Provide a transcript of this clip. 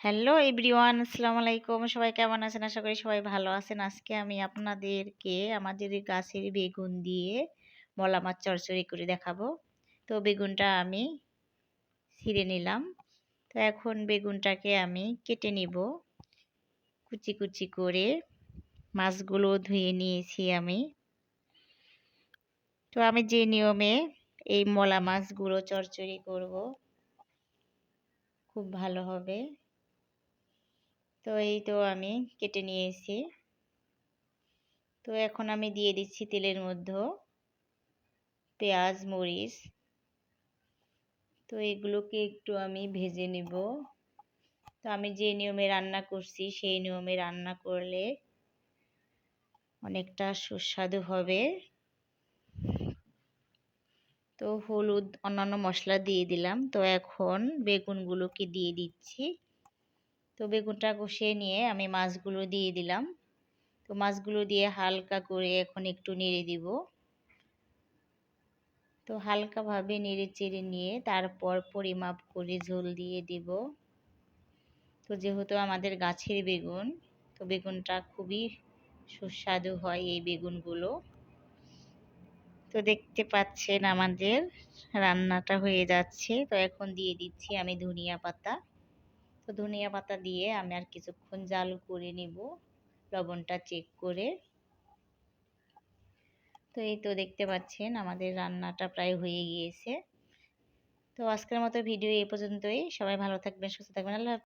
Hello everyone, আসসালামু আলাইকুম। সবাই কেমন আছেন? আশা করি সবাই ভালো আছেন। আজকে আমি আপনাদেরকে আমাদের এই গাছের বেগুন দিয়ে মলা মাছ চচ্চড়ি করে দেখাবো। তো বেগুনটা আমি ছিঁড়ে নিলাম। তো এখন বেগুনটাকে আমি কেটে নিব কুচি কুচি করে। মাছগুলো ধুয়ে নিয়েছি আমি। তো আমি যে নিয়মে এই মলা মাছগুলো চচ্চড়ি করব, খুব ভালো হবে। তো এই তো আমি কেটে নিয়েছি। তো এখন আমি দিয়ে দিচ্ছি তেলের মধ্যে পেঁয়াজ মরিচ। তো এগুলোকে একটু আমি ভেজে নিব। তো আমি যে নিয়মে রান্না করছি সেই নিয়মে রান্না করলে অনেকটা সুস্বাদু হবে। তো হলুদ অন্যান্য মশলা দিয়ে দিলাম। তো এখন বেগুনগুলোকে দিয়ে দিচ্ছি। তো বেগুনটা কষিয়ে নিয়ে আমি মাছগুলো দিয়ে দিলাম। তো মাছগুলো দিয়ে হালকা করে এখন একটু নেড়ে দিব। তো হালকাভাবে নেড়ে চেড়ে নিয়ে তারপর পরিমাপ করে ঝোল দিয়ে দিব। তো যেহেতু আমাদের গাছের বেগুন, তো বেগুনটা খুবই সুস্বাদু হয় এই বেগুনগুলো। তো দেখতে পাচ্ছেন আমাদের রান্নাটা হয়ে যাচ্ছে। তো এখন দিয়ে দিচ্ছি আমি ধনিয়া পাতা। তো ধনিয়া পাতা দিয়ে আমি আর কিছুক্ষণ জাল করে নিব লবণটা চেক করে। তো এই তো দেখতে পাচ্ছেন আমাদের রান্নাটা প্রায় হয়ে গিয়েছে। তো আজকের মতো ভিডিও এই পর্যন্তই। সবাই ভালো থাকবেন, সুস্থ থাকবেন। আল্লাহ হাফেজ।